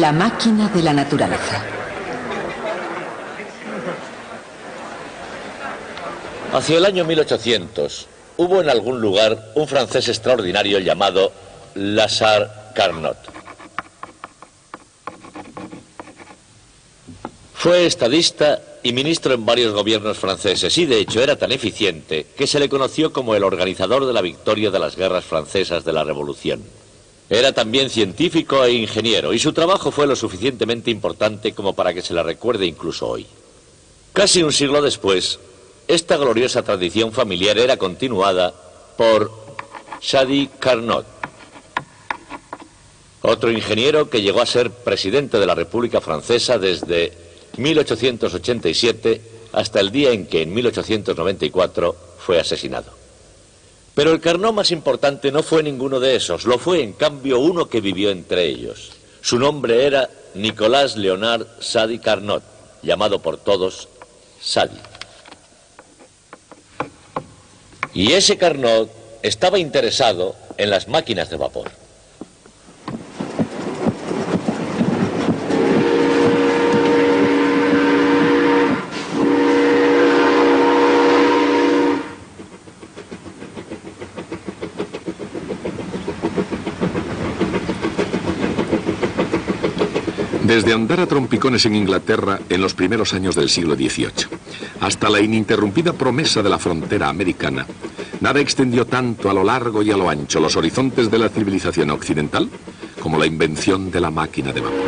La máquina de la naturaleza. Hacia el año 1800 hubo en algún lugar un francés extraordinario llamado Lazare Carnot. Fue estadista y ministro en varios gobiernos franceses y de hecho era tan eficiente que se le conoció como el organizador de la victoria de las guerras francesas de la Revolución. Era también científico e ingeniero y su trabajo fue lo suficientemente importante como para que se le recuerde incluso hoy. Casi un siglo después, esta gloriosa tradición familiar era continuada por Sadi Carnot, otro ingeniero que llegó a ser presidente de la República Francesa desde 1887 hasta el día en que en 1894 fue asesinado. Pero el Carnot más importante no fue ninguno de esos, lo fue en cambio uno que vivió entre ellos. Su nombre era Nicolas Léonard Sadi Carnot, llamado por todos Sadi. Y ese Carnot estaba interesado en las máquinas de vapor. Desde andar a trompicones en Inglaterra en los primeros años del siglo XVIII, hasta la ininterrumpida promesa de la frontera americana, nada extendió tanto a lo largo y a lo ancho los horizontes de la civilización occidental como la invención de la máquina de vapor.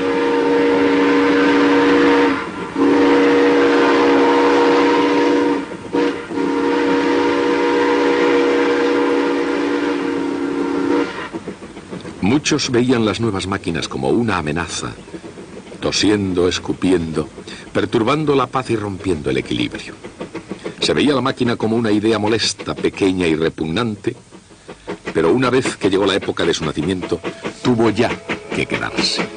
Muchos veían las nuevas máquinas como una amenaza, tosiendo, escupiendo, perturbando la paz y rompiendo el equilibrio. Se veía la máquina como una idea molesta, pequeña y repugnante, pero una vez que llegó la época de su nacimiento, tuvo ya que quedarse.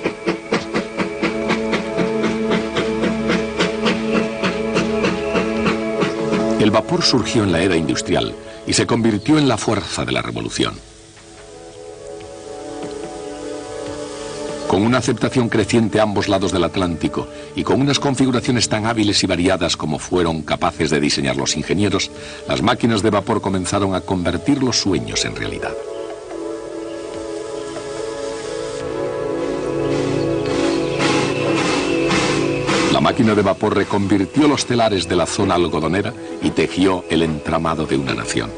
El vapor surgió en la era industrial y se convirtió en la fuerza de la revolución. Con una aceptación creciente a ambos lados del Atlántico y con unas configuraciones tan hábiles y variadas como fueron capaces de diseñar los ingenieros, las máquinas de vapor comenzaron a convertir los sueños en realidad. La máquina de vapor reconvirtió los telares de la zona algodonera y tejió el entramado de una nación.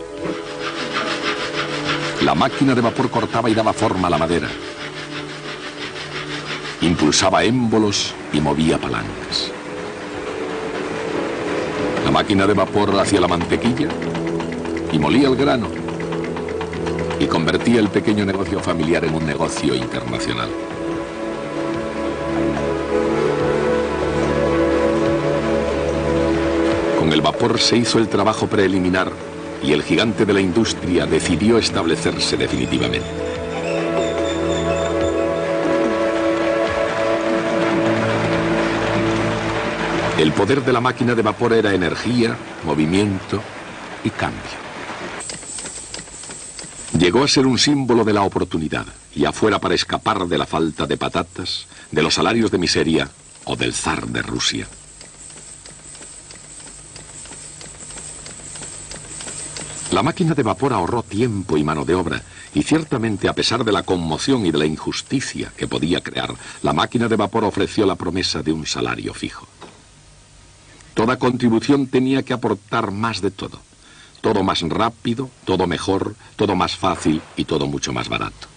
La máquina de vapor cortaba y daba forma a la madera, impulsaba émbolos y movía palancas. La máquina de vapor hacía la mantequilla y molía el grano y convertía el pequeño negocio familiar en un negocio internacional. Con el vapor se hizo el trabajo preliminar y el gigante de la industria decidió establecerse definitivamente. El poder de la máquina de vapor era energía, movimiento y cambio. Llegó a ser un símbolo de la oportunidad, ya fuera para escapar de la falta de patatas, de los salarios de miseria o del zar de Rusia. La máquina de vapor ahorró tiempo y mano de obra, y ciertamente a pesar de la conmoción y de la injusticia que podía crear, la máquina de vapor ofreció la promesa de un salario fijo. Toda contribución tenía que aportar más de todo. Todo más rápido, todo mejor, todo más fácil y todo mucho más barato.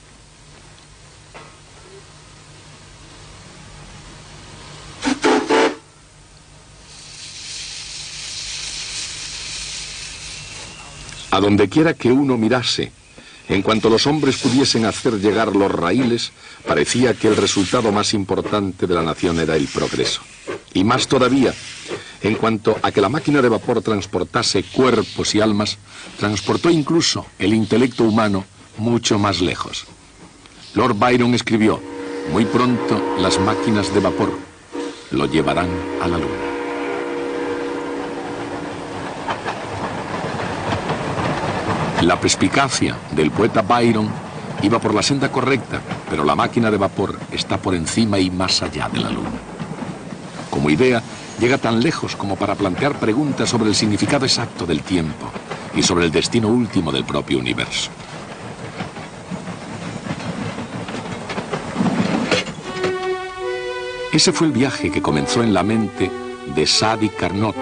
A donde quiera que uno mirase, en cuanto los hombres pudiesen hacer llegar los raíles, parecía que el resultado más importante de la nación era el progreso. Y más todavía, en cuanto a que la máquina de vapor transportase cuerpos y almas, transportó incluso el intelecto humano mucho más lejos. Lord Byron escribió: muy pronto las máquinas de vapor lo llevarán a la luna. La perspicacia del poeta Byron Iba por la senda correcta, pero la máquina de vapor está por encima y más allá de la Luna. Como idea, llega tan lejos como para plantear preguntas sobre el significado exacto del tiempo y sobre el destino último del propio universo. Ese fue el viaje que comenzó en la mente de Sadi Carnot.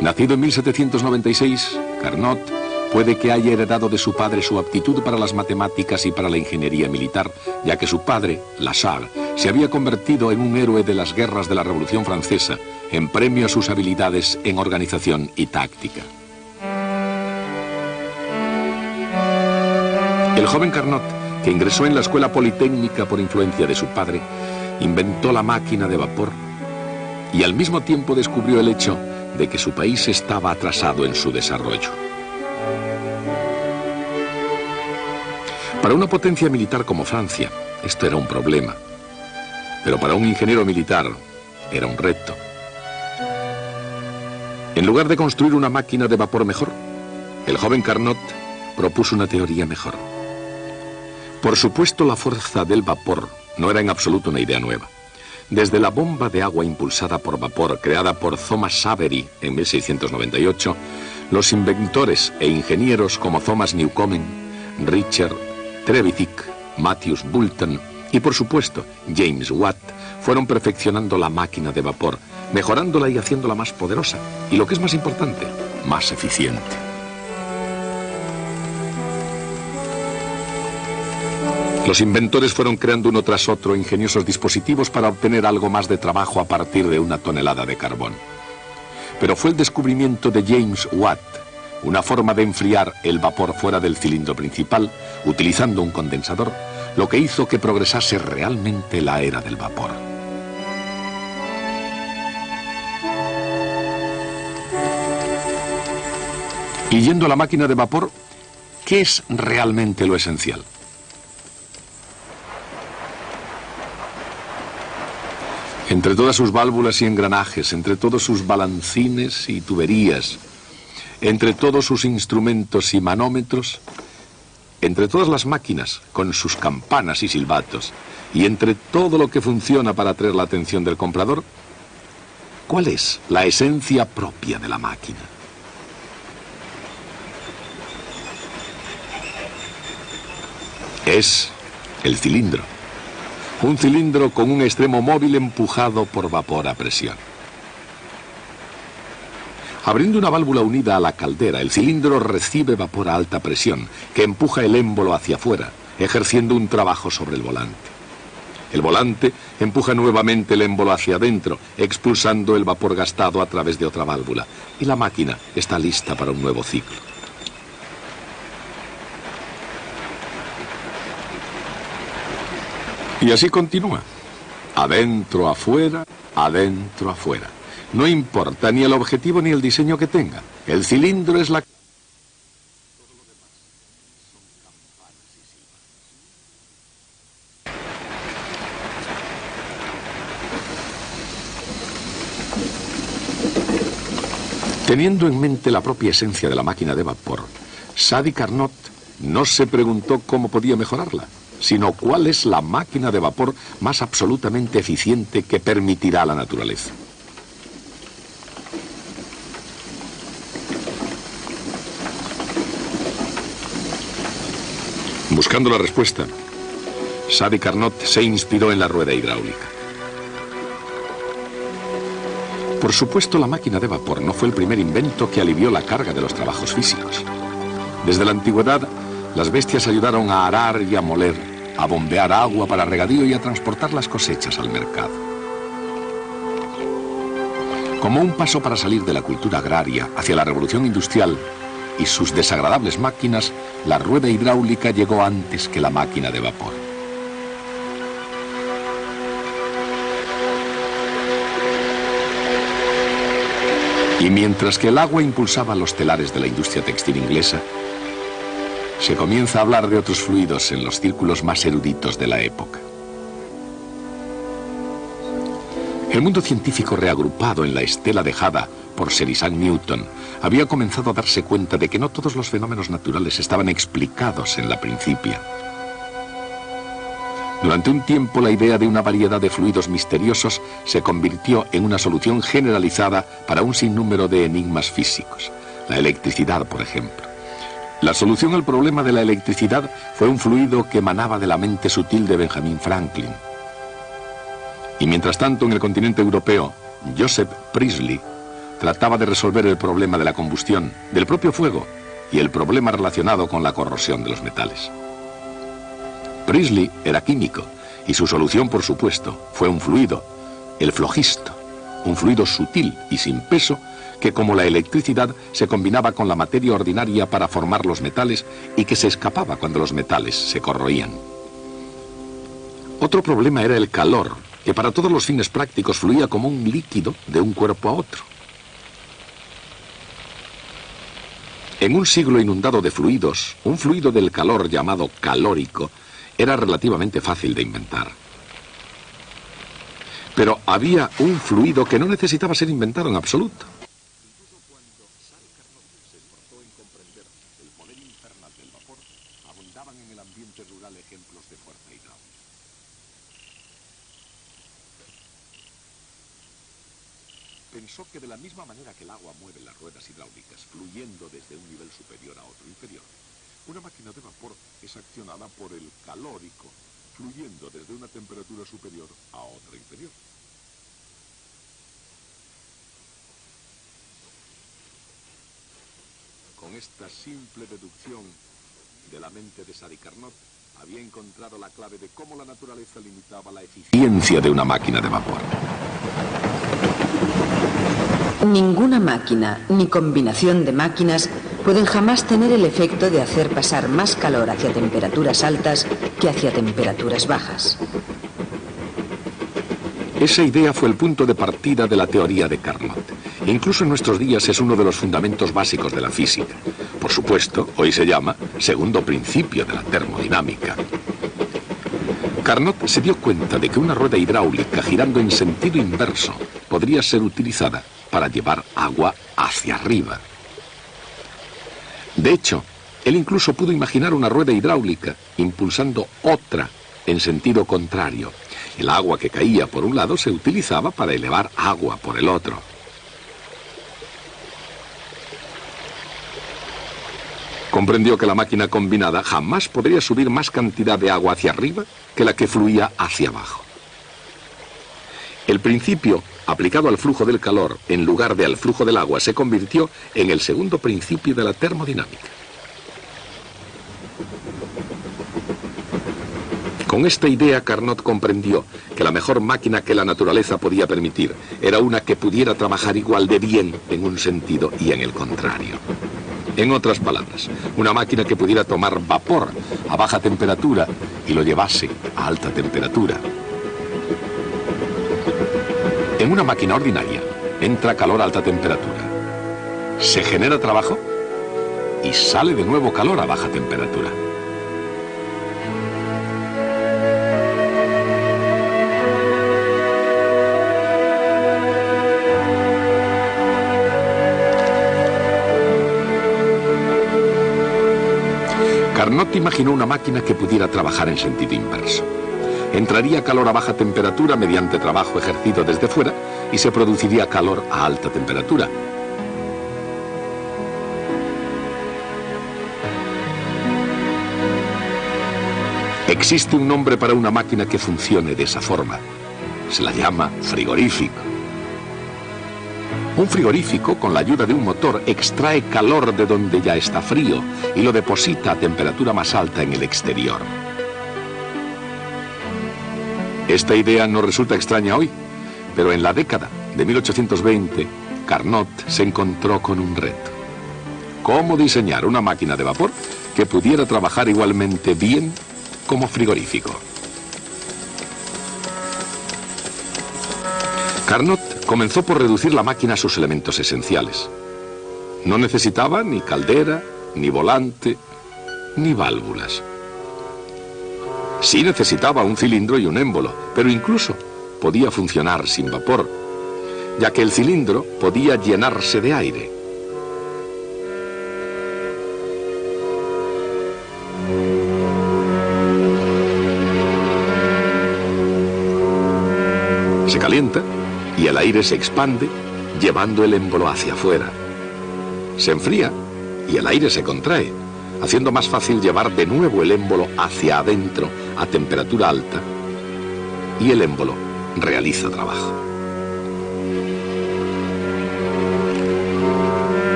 Nacido en 1796, Carnot puede que haya heredado de su padre su aptitud para las matemáticas y para la ingeniería militar, ya que su padre, Lassalle, se había convertido en un héroe de las guerras de la Revolución Francesa, en premio a sus habilidades en organización y táctica. El joven Carnot, que ingresó en la escuela politécnica por influencia de su padre, inventó la máquina de vapor y al mismo tiempo descubrió el hecho de que su país estaba atrasado en su desarrollo. Para una potencia militar como Francia, esto era un problema, pero para un ingeniero militar era un reto. En lugar de construir una máquina de vapor mejor, el joven Carnot propuso una teoría mejor. Por supuesto, la fuerza del vapor no era en absoluto una idea nueva. Desde la bomba de agua impulsada por vapor creada por Thomas Savery en 1698, los inventores e ingenieros como Thomas Newcomen, Richard Trevithick, Mathews Boulton y por supuesto James Watt fueron perfeccionando la máquina de vapor, mejorándola y haciéndola más poderosa y, lo que es más importante, más eficiente. Los inventores fueron creando uno tras otro ingeniosos dispositivos para obtener algo más de trabajo a partir de una tonelada de carbón. Pero fue el descubrimiento de James Watt, una forma de enfriar el vapor fuera del cilindro principal, utilizando un condensador, lo que hizo que progresase realmente la era del vapor. Y yendo a la máquina de vapor, ¿qué es realmente lo esencial? Entre todas sus válvulas y engranajes, entre todos sus balancines y tuberías, entre todos sus instrumentos y manómetros, entre todas las máquinas con sus campanas y silbatos, y entre todo lo que funciona para atraer la atención del comprador, ¿cuál es la esencia propia de la máquina? Es el cilindro. Un cilindro con un extremo móvil empujado por vapor a presión. Abriendo una válvula unida a la caldera, el cilindro recibe vapor a alta presión, que empuja el émbolo hacia afuera, ejerciendo un trabajo sobre el volante. El volante empuja nuevamente el émbolo hacia adentro, expulsando el vapor gastado a través de otra válvula, y la máquina está lista para un nuevo ciclo. Y así continúa. Adentro, afuera, adentro, afuera. No importa ni el objetivo ni el diseño que tenga. El cilindro es la... Teniendo en mente la propia esencia de la máquina de vapor, Sadi Carnot no se preguntó cómo podía mejorarla, sino cuál es la máquina de vapor más absolutamente eficiente que permitirá a la naturaleza. Buscando la respuesta, Sadi Carnot se inspiró en la rueda hidráulica. Por supuesto, la máquina de vapor no fue el primer invento que alivió la carga de los trabajos físicos. Desde la antigüedad, las bestias ayudaron a arar y a moler, a bombear agua para regadío y a transportar las cosechas al mercado. Como un paso para salir de la cultura agraria hacia la revolución industrial y sus desagradables máquinas, la rueda hidráulica llegó antes que la máquina de vapor. Y mientras que el agua impulsaba los telares de la industria textil inglesa, se comienza a hablar de otros fluidos en los círculos más eruditos de la época. El mundo científico, reagrupado en la estela dejada por por Sir Isaac Newton, había comenzado a darse cuenta de que no todos los fenómenos naturales estaban explicados en la Principia. Durante un tiempo, la idea de una variedad de fluidos misteriosos se convirtió en una solución generalizada para un sinnúmero de enigmas físicos. La electricidad, por ejemplo. La solución al problema de la electricidad fue un fluido que emanaba de la mente sutil de Benjamin Franklin. Y mientras tanto, en el continente europeo, Joseph Priestley trataba de resolver el problema de la combustión, del propio fuego, y el problema relacionado con la corrosión de los metales. Priestley era químico, y su solución, por supuesto, fue un fluido, el flogisto, un fluido sutil y sin peso que, como la electricidad, se combinaba con la materia ordinaria para formar los metales y que se escapaba cuando los metales se corroían. Otro problema era el calor, que para todos los fines prácticos fluía como un líquido de un cuerpo a otro. En un siglo inundado de fluidos, un fluido del calor llamado calórico era relativamente fácil de inventar. Pero había un fluido que no necesitaba ser inventado en absoluto. Incluso cuando Sir Carnot se esforzó en comprender el poder infernal del vapor, abundaban en el ambiente rural ejemplos de fuerza hidráulica. Pensó que de la misma manera que el agua mueve las ruedas hidráulicas, fluyendo desde un nivel superior a otro inferior, una máquina de vapor es accionada por el calórico, fluyendo desde una temperatura superior a otra inferior. Con esta simple deducción de la mente de Sir Carnot, había encontrado la clave de cómo la naturaleza limitaba la eficiencia de una máquina de vapor. Ninguna máquina ni combinación de máquinas pueden jamás tener el efecto de hacer pasar más calor hacia temperaturas altas que hacia temperaturas bajas. Esa idea fue el punto de partida de la teoría de Carnot. Incluso en nuestros días es uno de los fundamentos básicos de la física. Por supuesto, hoy se llama segundo principio de la termodinámica. Carnot se dio cuenta de que una rueda hidráulica girando en sentido inverso podría ser utilizada para llevar agua hacia arriba. De hecho, él incluso pudo imaginar una rueda hidráulica impulsando otra en sentido contrario. El agua que caía por un lado se utilizaba para elevar agua por el otro. Comprendió que la máquina combinada jamás podría subir más cantidad de agua hacia arriba que la que fluía hacia abajo. El principio aplicado al flujo del calor en lugar de al flujo del agua se convirtió en el segundo principio de la termodinámica. Con esta idea, Carnot comprendió que la mejor máquina que la naturaleza podía permitir era una que pudiera trabajar igual de bien en un sentido y en el contrario. En otras palabras, una máquina que pudiera tomar vapor a baja temperatura y lo llevase a alta temperatura. En una máquina ordinaria entra calor a alta temperatura, se genera trabajo y sale de nuevo calor a baja temperatura. Carnot imaginó una máquina que pudiera trabajar en sentido inverso. Entraría calor a baja temperatura mediante trabajo ejercido desde fuera y se produciría calor a alta temperatura. Existe un nombre para una máquina que funcione de esa forma. Se la llama frigorífico. Un frigorífico, con la ayuda de un motor, extrae calor de donde ya está frío y lo deposita a temperatura más alta en el exterior. Esta idea no resulta extraña hoy, pero en la década de 1820, Carnot se encontró con un reto. ¿Cómo diseñar una máquina de vapor que pudiera trabajar igualmente bien como frigorífico? Carnot comenzó por reducir la máquina a sus elementos esenciales. No necesitaba ni caldera, ni volante, ni válvulas. Sí necesitaba un cilindro y un émbolo, pero incluso podía funcionar sin vapor. ya que el cilindro podía llenarse de aire. Se calienta y el aire se expande, llevando el émbolo hacia afuera. Se enfría y el aire se contrae, haciendo más fácil llevar de nuevo el émbolo hacia adentro a temperatura alta, y el émbolo realiza trabajo.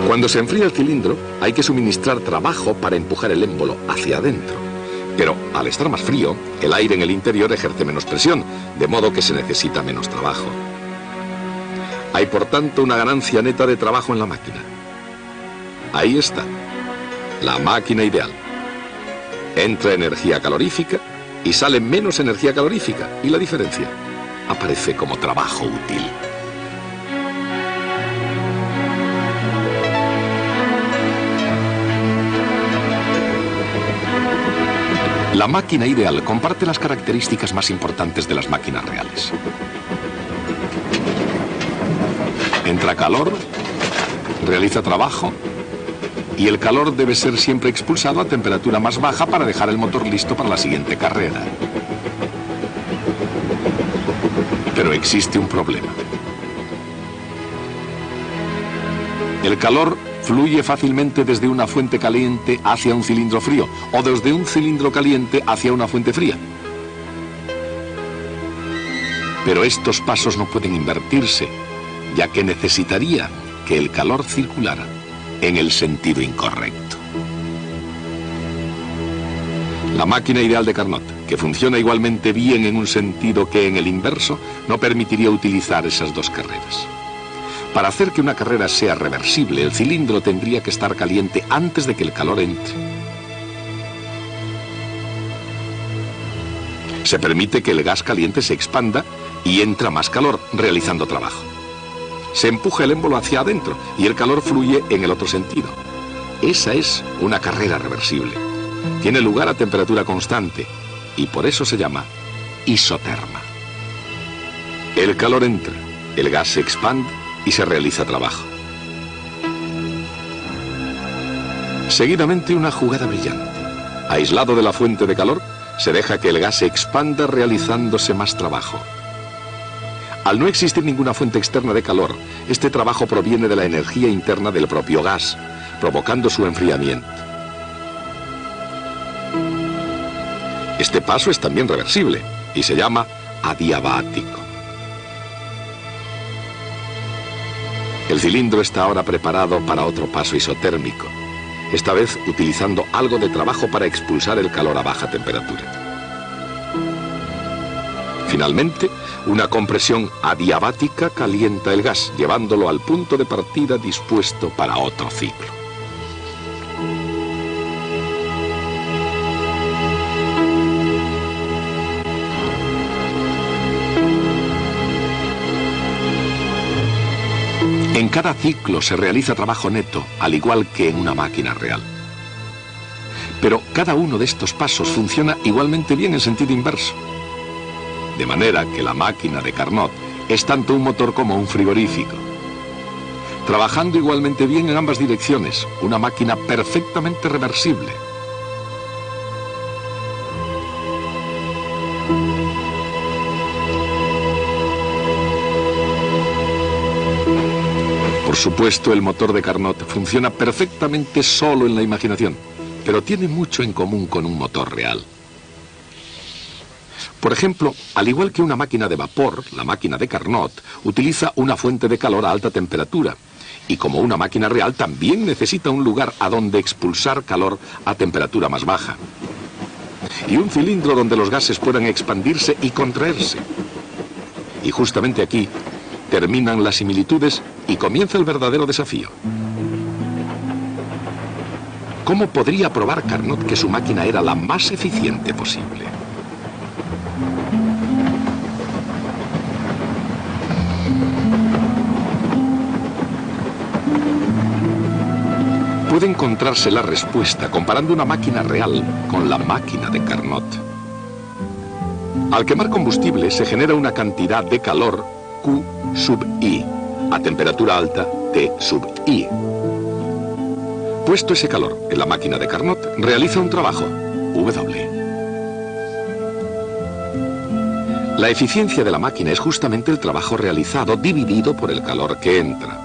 Cuando se enfría el cilindro, hay que suministrar trabajo para empujar el émbolo hacia adentro. Pero al estar más frío, el aire en el interior ejerce menos presión, de modo que se necesita menos trabajo. Hay por tanto una ganancia neta de trabajo en la máquina. Ahí está, la máquina ideal. Entra energía calorífica y sale menos energía calorífica, y la diferencia aparece como trabajo útil. La máquina ideal comparte las características más importantes de las máquinas reales. Entra calor, realiza trabajo, y el calor debe ser siempre expulsado a temperatura más baja para dejar el motor listo para la siguiente carrera. Pero existe un problema. El calor fluye fácilmente desde una fuente caliente hacia un cilindro frío, o desde un cilindro caliente hacia una fuente fría. Pero estos pasos no pueden invertirse, ya que necesitaría que el calor circulara en el sentido incorrecto. La máquina ideal de Carnot, que funciona igualmente bien en un sentido que en el inverso, no permitiría utilizar esas dos carreras. Para hacer que una carrera sea reversible, el cilindro tendría que estar caliente antes de que el calor entre. Se permite que el gas caliente se expanda y entra más calor, realizando trabajo. Se empuja el émbolo hacia adentro y el calor fluye en el otro sentido. Esa es una carrera reversible. Tiene lugar a temperatura constante y por eso se llama isoterma. El calor entra, el gas se expande y se realiza trabajo. Seguidamente una jugada brillante. Aislado de la fuente de calor, se deja que el gas se expanda realizándose más trabajo. Al no existir ninguna fuente externa de calor, este trabajo proviene de la energía interna del propio gas, provocando su enfriamiento. Este paso es también reversible y se llama adiabático. El cilindro está ahora preparado para otro paso isotérmico, esta vez utilizando algo de trabajo para expulsar el calor a baja temperatura. Finalmente, una compresión adiabática calienta el gas, llevándolo al punto de partida dispuesto para otro ciclo. En cada ciclo se realiza trabajo neto, al igual que en una máquina real. Pero cada uno de estos pasos funciona igualmente bien en sentido inverso. De manera que la máquina de Carnot es tanto un motor como un frigorífico. Trabajando igualmente bien en ambas direcciones, una máquina perfectamente reversible. Por supuesto, el motor de Carnot funciona perfectamente solo en la imaginación, pero tiene mucho en común con un motor real. Por ejemplo, al igual que una máquina de vapor, la máquina de Carnot utiliza una fuente de calor a alta temperatura, y como una máquina real también necesita un lugar a donde expulsar calor a temperatura más baja. Y un cilindro donde los gases puedan expandirse y contraerse. Y justamente aquí terminan las similitudes y comienza el verdadero desafío. ¿Cómo podría probar Carnot que su máquina era la más eficiente posible? Puede encontrarse la respuesta comparando una máquina real con la máquina de Carnot. Al quemar combustible se genera una cantidad de calor Q sub I, a temperatura alta T sub I. Puesto ese calor en la máquina de Carnot, realiza un trabajo, W. La eficiencia de la máquina es justamente el trabajo realizado dividido por el calor que entra.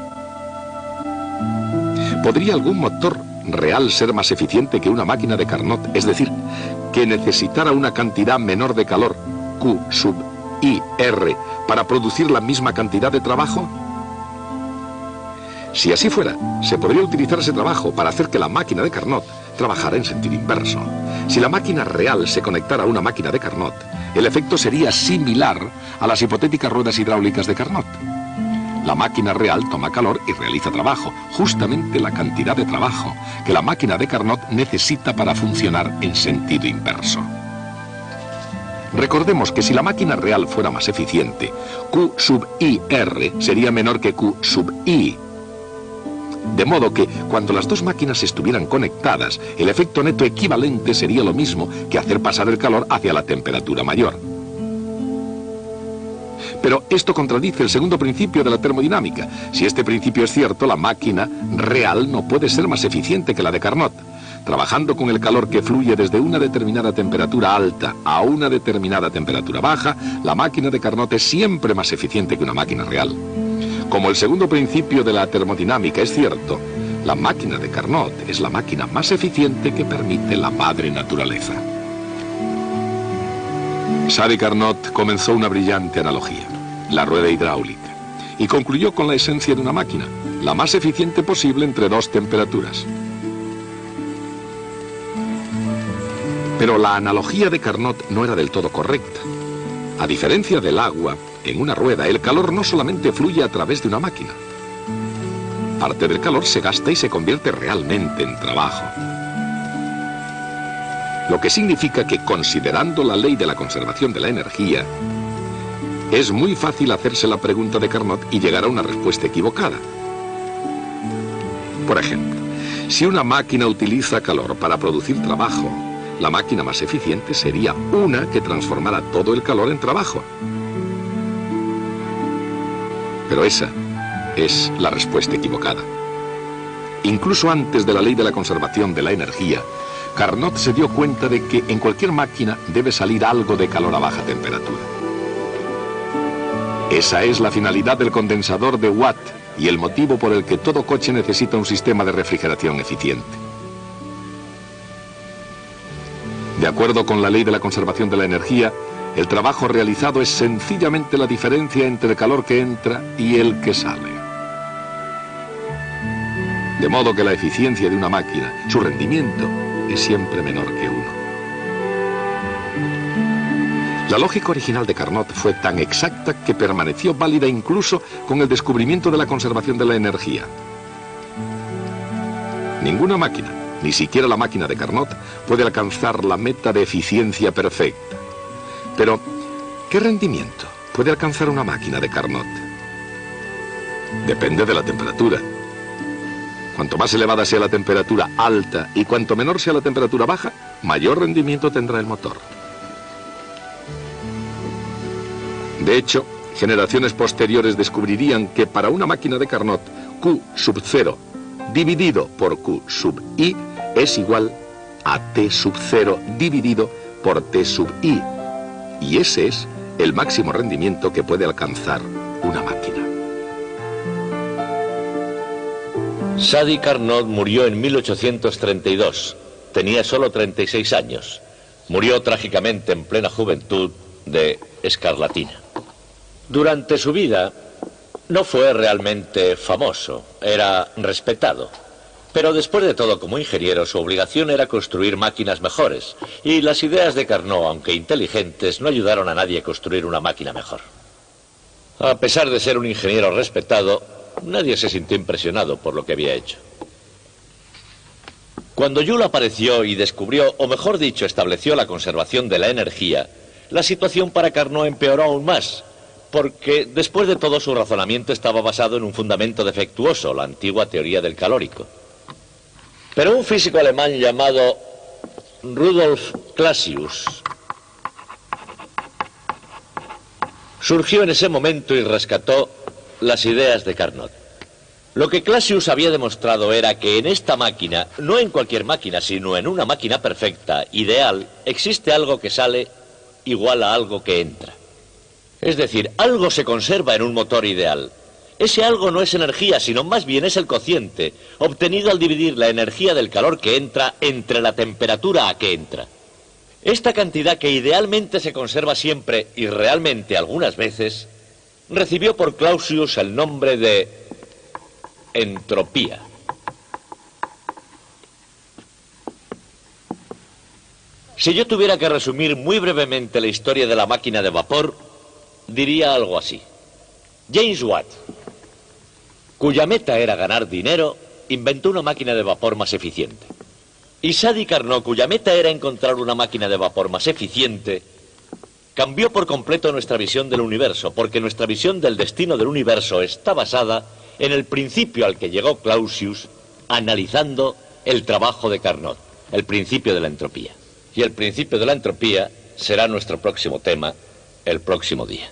¿Podría algún motor real ser más eficiente que una máquina de Carnot? Es decir, que necesitara una cantidad menor de calor, Q sub I, R, para producir la misma cantidad de trabajo? Si así fuera, se podría utilizar ese trabajo para hacer que la máquina de Carnot trabajara en sentido inverso. Si la máquina real se conectara a una máquina de Carnot, el efecto sería similar a las hipotéticas ruedas hidráulicas de Carnot. La máquina real toma calor y realiza trabajo, justamente la cantidad de trabajo que la máquina de Carnot necesita para funcionar en sentido inverso. Recordemos que si la máquina real fuera más eficiente, Q sub IR sería menor que Q sub I. De modo que, cuando las dos máquinas estuvieran conectadas, el efecto neto equivalente sería lo mismo que hacer pasar el calor hacia la temperatura mayor. Pero esto contradice el segundo principio de la termodinámica. Si este principio es cierto, la máquina real no puede ser más eficiente que la de Carnot. Trabajando con el calor que fluye desde una determinada temperatura alta a una determinada temperatura baja, la máquina de Carnot es siempre más eficiente que una máquina real. Como el segundo principio de la termodinámica es cierto, la máquina de Carnot es la máquina más eficiente que permite la madre naturaleza. Sadi Carnot comenzó una brillante analogía, la rueda hidráulica, y concluyó con la esencia de una máquina, la más eficiente posible entre dos temperaturas. Pero la analogía de Carnot no era del todo correcta. A diferencia del agua, en una rueda el calor no solamente fluye a través de una máquina. Parte del calor se gasta y se convierte realmente en trabajo. Lo que significa que, considerando la ley de la conservación de la energía, es muy fácil hacerse la pregunta de Carnot y llegar a una respuesta equivocada. Por ejemplo, si una máquina utiliza calor para producir trabajo, la máquina más eficiente sería una que transformara todo el calor en trabajo. Pero esa es la respuesta equivocada. Incluso antes de la ley de la conservación de la energía, Carnot se dio cuenta de que en cualquier máquina debe salir algo de calor a baja temperatura. Esa es la finalidad del condensador de Watt y el motivo por el que todo coche necesita un sistema de refrigeración eficiente. De acuerdo con la ley de la conservación de la energía, el trabajo realizado es sencillamente la diferencia entre el calor que entra y el que sale. De modo que la eficiencia de una máquina, su rendimiento, es siempre menor que uno. La lógica original de Carnot fue tan exacta que permaneció válida incluso con el descubrimiento de la conservación de la energía. Ninguna máquina, ni siquiera la máquina de Carnot, puede alcanzar la meta de eficiencia perfecta. Pero, ¿qué rendimiento puede alcanzar una máquina de Carnot? Depende de la temperatura. Cuanto más elevada sea la temperatura alta y cuanto menor sea la temperatura baja, mayor rendimiento tendrá el motor. De hecho, generaciones posteriores descubrirían que para una máquina de Carnot, Q sub 0 dividido por Q sub I es igual a T sub 0 dividido por T sub I. Y ese es el máximo rendimiento que puede alcanzar una máquina. Sadi Carnot murió en 1832. Tenía solo 36 años. Murió trágicamente en plena juventud de escarlatina. Durante su vida no fue realmente famoso, era respetado. Pero después de todo, como ingeniero, su obligación era construir máquinas mejores. Y las ideas de Carnot, aunque inteligentes, no ayudaron a nadie a construir una máquina mejor. A pesar de ser un ingeniero respetado, nadie se sintió impresionado por lo que había hecho. Cuando Joule apareció y descubrió, o mejor dicho, estableció la conservación de la energía, la situación para Carnot empeoró aún más, porque después de todo su razonamiento estaba basado en un fundamento defectuoso, la antigua teoría del calórico. Pero un físico alemán llamado Rudolf Clausius surgió en ese momento y rescató las ideas de Carnot. Lo que Clausius había demostrado era que en esta máquina, no en cualquier máquina, sino en una máquina perfecta, ideal, existe algo que sale igual a algo que entra. Es decir, algo se conserva en un motor ideal. Ese algo no es energía, sino más bien es el cociente, obtenido al dividir la energía del calor que entra entre la temperatura a que entra. Esta cantidad que idealmente se conserva siempre y realmente algunas veces, recibió por Clausius el nombre de entropía. Si yo tuviera que resumir muy brevemente la historia de la máquina de vapor, diría algo así. James Watt, cuya meta era ganar dinero, inventó una máquina de vapor más eficiente. Y Sadi Carnot, cuya meta era encontrar una máquina de vapor más eficiente, cambió por completo nuestra visión del universo, porque nuestra visión del destino del universo está basada en el principio al que llegó Clausius analizando el trabajo de Carnot, el principio de la entropía. Y el principio de la entropía será nuestro próximo tema el próximo día.